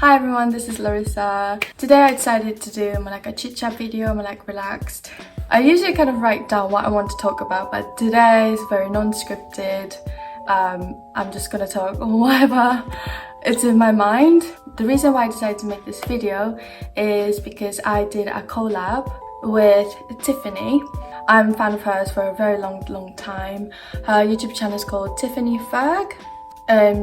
Hi everyone, this is Larisa. Today I decided to do like a chit chat video, like relaxed. I usually kind of write down what I want to talk about, but today is very non-scripted. I'm just gonna talk whatever it's in my mind. The reason why I decided to make this video is because I did a collab with Tiffany. I'm a fan of hers for a very long time. Her YouTube channel is called Tiffany Ferg.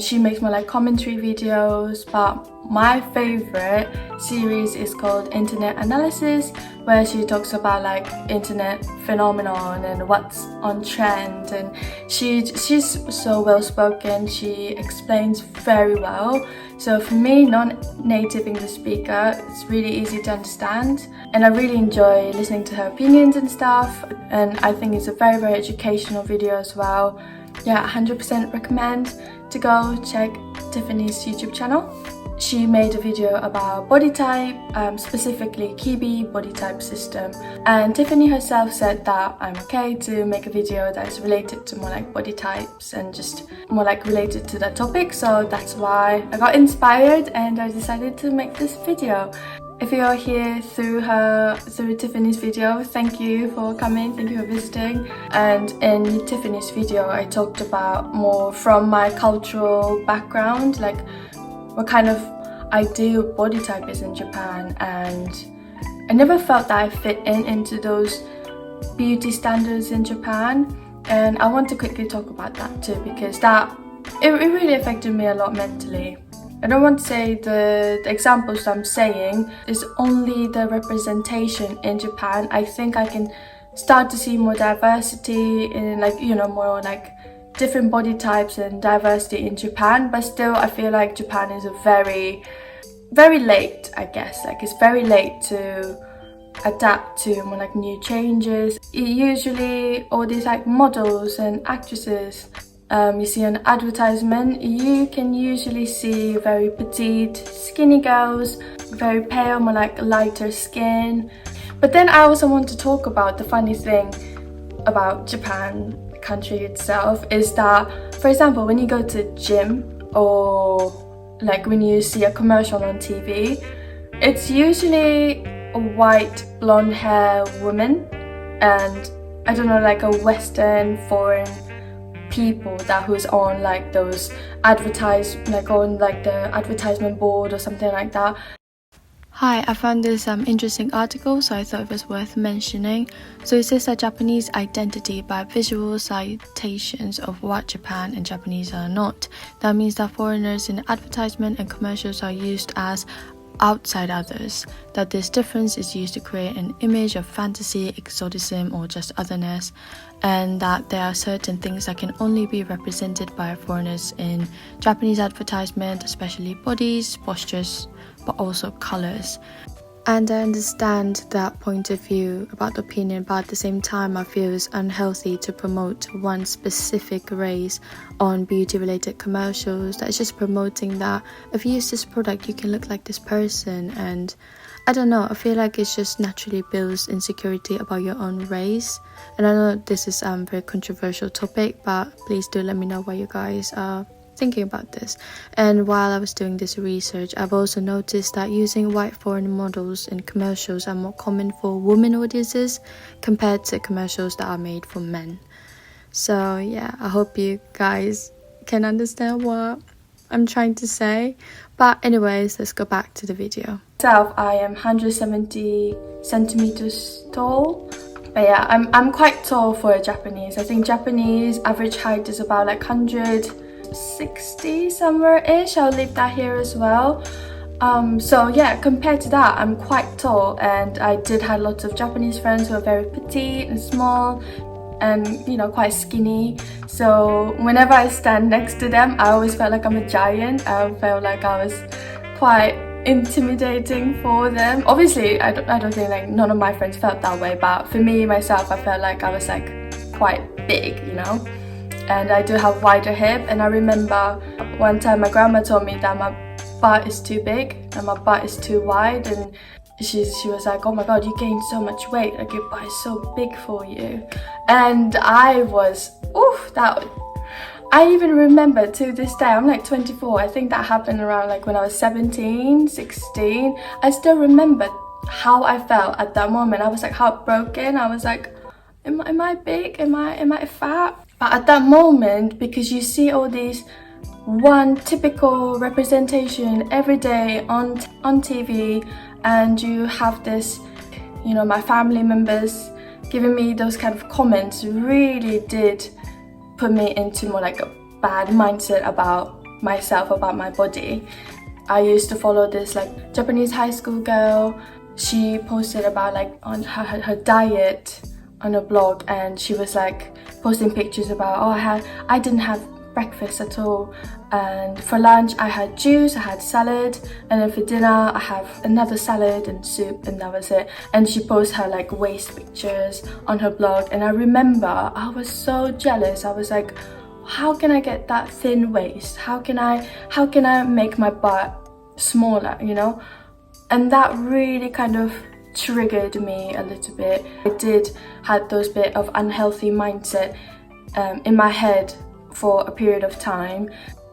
She makes more like commentary videos, but my favorite series is called Internet Analysis, where she talks about like internet phenomenon and what's on trend, and she's so well spoken. She explains very well, so for me, non-native English speaker, it's really easy to understand, and I really enjoy listening to her opinions and stuff, and I think it's a very educational video as well. Yeah, 100% recommend to go check Tiffany's YouTube channel. She made a video about body type, specifically Kibi body type system, and Tiffany herself said that I'm okay to make a video that is related to more like body types and just more like related to that topic, so that's why I got inspired and I decided to make this video. If you're here through Tiffany's video, thank you for coming, thank you for visiting. And in Tiffany's video, I talked about more from my cultural background, like what kind of ideal body type is in Japan, and I never felt that I fit into those beauty standards in Japan, and I want to quickly talk about that too, because it really affected me a lot mentally. I don't want to say the examples I'm saying is only the representation in Japan. I think I can start to see more diversity in more like different body types and diversity in Japan, but still I feel like Japan is a very late, I guess. Like it's very late to adapt to more like new changes. Usually all these like models and actresses you see on advertisement, you can usually see very petite, skinny girls, very pale, more like lighter skin. But then I also want to talk about the funny thing about Japan, the country itself, is that, for example, when you go to a gym or like when you see a commercial on TV, it's usually a white blonde hair woman and I don't know, like a Western foreign people who's on like those on like the advertisement board or something like that. Hi, I found this interesting article, so I thought it was worth mentioning. So it says that Japanese identity by visual citations of what Japan and Japanese are not. That means that foreigners in advertisement and commercials are used as outside others, that this difference is used to create an image of fantasy, exoticism, or just otherness, and that there are certain things that can only be represented by foreigners in Japanese advertisement, especially bodies, postures, but also colors. And I understand that point of view about the opinion, but at the same time I feel it's unhealthy to promote one specific race on beauty-related commercials. That's just promoting that if you use this product you can look like this person, and I don't know, I feel like it just naturally builds insecurity about your own race. And I know this is a very controversial topic, but please do let me know what you guys are thinking about this. And while I was doing this research, I've also noticed that using white foreign models in commercials are more common for women audiences compared to commercials that are made for men. So yeah, I hope you guys can understand what I'm trying to say. But anyways, let's go back to the video. Myself, I am 170 centimeters tall. But yeah, I'm quite tall for a Japanese. I think Japanese average height is about like 160 somewhere-ish. I'll leave that here as well. So yeah, compared to that, I'm quite tall, and I did have lots of Japanese friends who are very petite and small and quite skinny. So whenever I stand next to them, I always felt like I'm a giant. I felt like I was quite intimidating for them. Obviously, I don't think like none of my friends felt that way, but for me myself, I felt like I was like quite big, and I do have wider hip. And I remember one time my grandma told me that my butt is too big and my butt is too wide, and she was like, oh my god, you gained so much weight, like your butt is so big for you. And I was I even remember to this day, I'm like 24, I think that happened around like when I was 17, 16. I still remember how I felt at that moment. I was like heartbroken. I was like, am I big? Am I fat? But at that moment, because you see all these one typical representation every day on TV, and you have this, you know, my family members giving me those kind of comments really did put me into more like a bad mindset about myself, about my body. I used to follow this like Japanese high school girl. She posted about like on her diet on a blog, and she was like posting pictures about, oh, I didn't have breakfast at all, and for lunch I had juice, I had salad, and then for dinner I have another salad and soup, and that was it. And she posted her like waist pictures on her blog, and I remember I was so jealous. I was like, how can I get that thin waist? How can I make my butt smaller, you know? And that really kind of triggered me a little bit. I did had those bit of unhealthy mindset in my head for a period of time.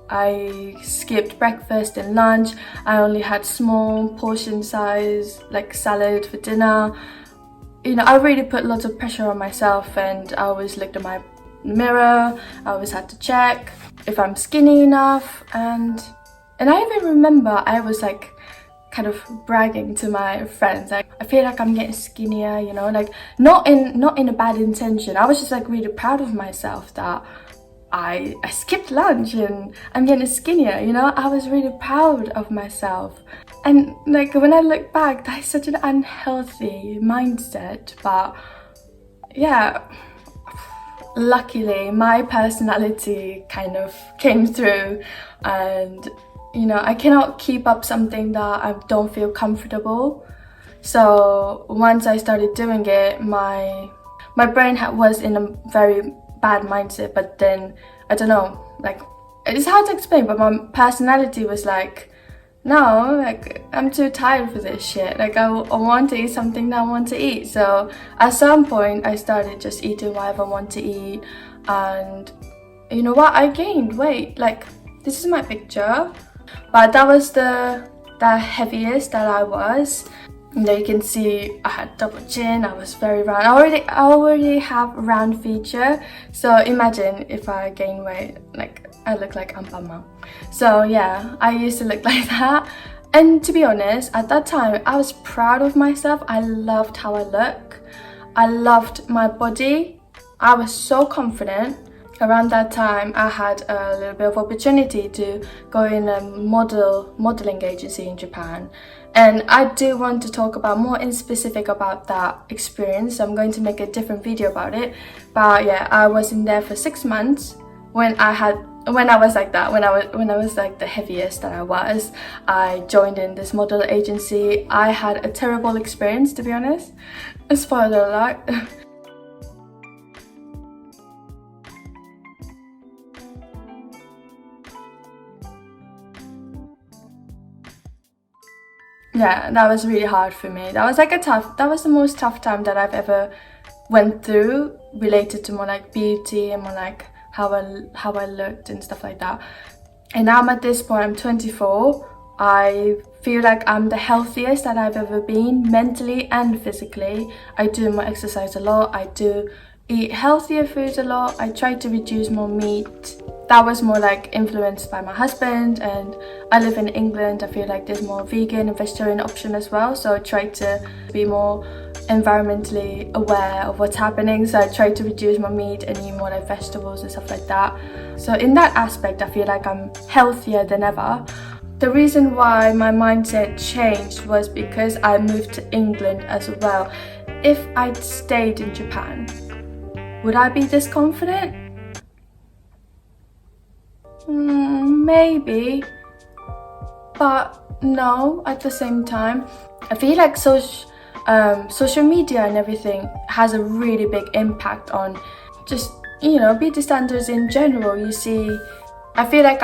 I skipped breakfast and lunch. I only had small portion size like salad for dinner. You know, I really put lots of pressure on myself, and I always looked at my mirror. I always had to check if I'm skinny enough, and I even remember I was like kind of bragging to my friends, like, I feel like I'm getting skinnier, you know, like not in a bad intention. I was just like really proud of myself that I skipped lunch and I'm getting skinnier, you know. I was really proud of myself. And like when I look back, that's such an unhealthy mindset. But yeah, luckily my personality kind of came through, and you know, I cannot keep up something that I don't feel comfortable. So once I started doing it, my brain was in a very bad mindset. But then, I don't know, like, it's hard to explain, but my personality was like, no, like, I'm too tired for this shit. Like, I want to eat something that I want to eat. So at some point, I started just eating whatever I want to eat. And you know what? I gained weight. Like, this is my picture. But that was the heaviest that I was. You know, you can see I had double chin, I was very round. I already have round feature. So imagine if I gain weight, like I look like Ampama. So yeah, I used to look like that. And to be honest, at that time, I was proud of myself. I loved how I look. I loved my body. I was so confident. Around that time, I had a little bit of opportunity to go in a modeling agency in Japan. And I do want to talk about more in specific about that experience. So I'm going to make a different video about it. But yeah, I was in there for 6 months when I was like that, when I was like the heaviest that I was. I joined in this model agency. I had a terrible experience, to be honest. Spoiler alert. Yeah, that was really hard for me. That was the most tough time that I've ever went through, related to more like beauty and more like how I looked and stuff like that. And now I'm at this point, I'm 24. I feel like I'm the healthiest that I've ever been, mentally and physically. I do more exercise a lot. I do eat healthier foods a lot. I try to reduce more meat. That was more like influenced by my husband, and I live in England. I feel like there's more vegan and vegetarian option as well, so I try to be more environmentally aware of what's happening. So I try to reduce my meat and eat more like vegetables and stuff like that. So in that aspect, I feel like I'm healthier than ever. The reason why my mindset changed was because I moved to England as well. If I'd stayed in Japan, would I be this confident? Maybe, but no, at the same time. I feel like social media and everything has a really big impact on just, you know, beauty standards in general. You see, I feel like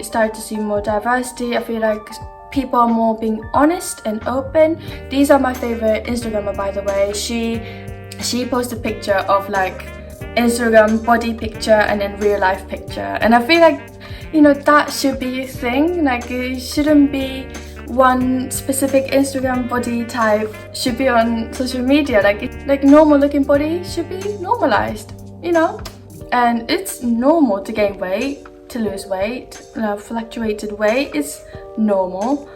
started to see more diversity. I feel like people are more being honest and open. These are my favorite Instagrammer, by the way. She posted a picture of like Instagram body picture and then real life picture. And I feel like, you know, that should be a thing. Like, it shouldn't be one specific Instagram body type should be on social media. Like normal looking body should be normalized, you know. And it's normal to gain weight, to lose weight. You know, fluctuated weight is normal,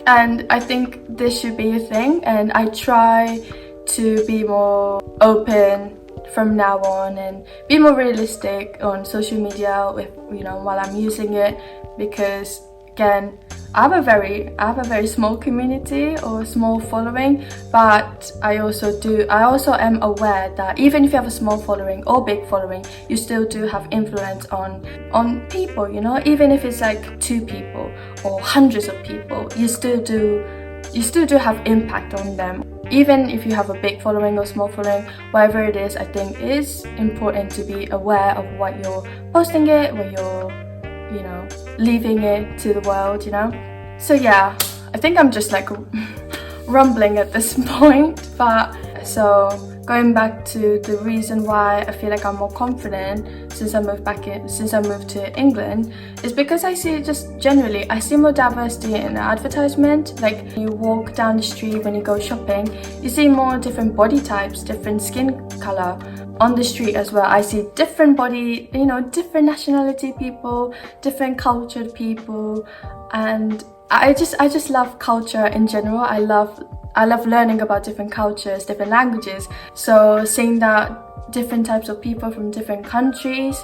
and I think this should be a thing. And I try to be more open from now on and be more realistic on social media with, you know, while I'm using it, because again, I have a very small community or small following, but I also am aware that even if you have a small following or big following, you still do have influence on people, you know. Even if it's like 2 people or hundreds of people, you still do have impact on them. Even if you have a big following or small following, whatever it is, I think it is important to be aware of what you're posting it, what you're, you know, leaving it to the world, you know. So yeah, I think I'm just like rumbling at this point. But so going back to the reason why I feel like I'm more confident since I moved to England is because I see, just generally, I see more diversity in advertisement. Like, you walk down the street, when you go shopping, you see more different body types, different skin color on the street as well. I see different body, you know, different nationality people, different cultured people, and I just love culture in general. I love learning about different cultures, different languages. So seeing that different types of people from different countries,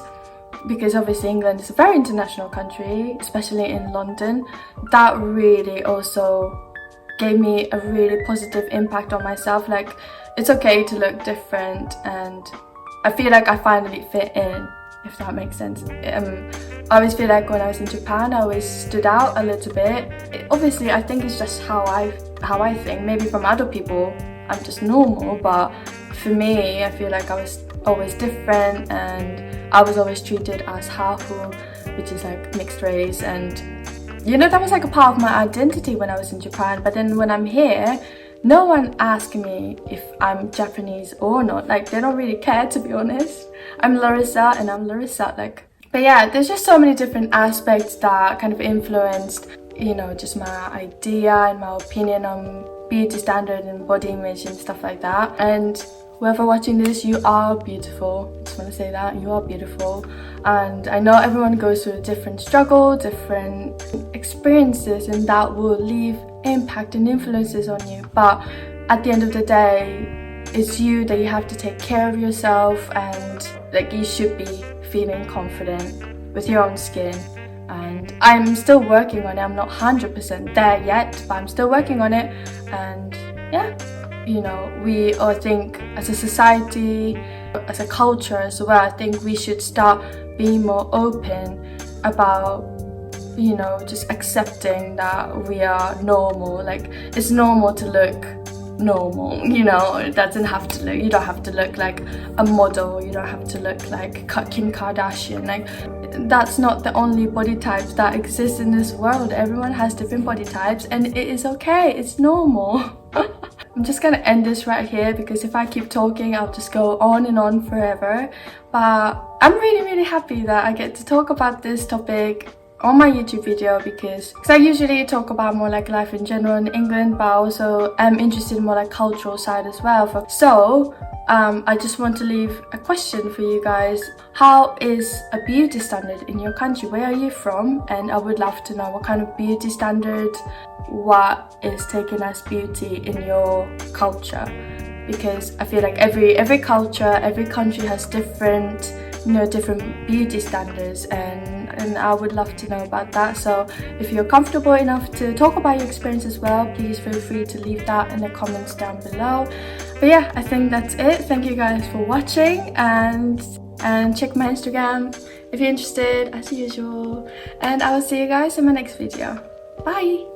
because obviously England is a very international country, especially in London, that really also gave me a really positive impact on myself. Like, it's okay to look different, and I feel like I finally fit in, if that makes sense. I always feel like when I was in Japan, I always stood out a little bit. Obviously, I think it's just how I think. Maybe from other people, I'm just normal, but for me, I feel like I was always different, and I was always treated as hafu, which is like mixed race, and you know, that was like a part of my identity when I was in Japan. But then when I'm here, no one asks me if I'm Japanese or not. Like, they don't really care, to be honest. I'm Larisa and I'm Larisa. Like, but yeah, there's just so many different aspects that kind of influenced, you know, just my idea and my opinion on beauty standard and body image and stuff like that. And whoever watching this, you are beautiful. I just want to say that you are beautiful. And I know everyone goes through a different struggle, different experiences, and that will leave impact and influences on you. But at the end of the day, it's you that you have to take care of yourself, and like, you should be feeling confident with your own skin. And I'm still working on it. I'm not 100% there yet, but I'm still working on it. And yeah, you know, we all think as a society, as a culture as well, I think we should start being more open about, you know, just accepting that we are normal. Like, it's normal to look normal, you know. It doesn't have to look, you don't have to look like a model, you don't have to look like Kim Kardashian. Like, that's not the only body types that exist in this world. Everyone has different body types, and it is okay, it's normal. I'm just gonna end this right here, because if I keep talking, I'll just go on and on forever. But I'm really happy that I get to talk about this topic on my YouTube video, because I usually talk about more like life in general in England, but I also am interested in more like cultural side as well. So I just want to leave a question for you guys. How is a beauty standard in your country? Where are you from? And I would love to know what kind of beauty standard, what is taken as beauty in your culture, because I feel like every culture, every country has different, you know, different beauty standards, and I would love to know about that. So if you're comfortable enough to talk about your experience as well, please feel free to leave that in the comments down below. But yeah, I think that's it. Thank you guys for watching, and check my Instagram if you're interested, as usual, and I will see you guys in my next video. Bye.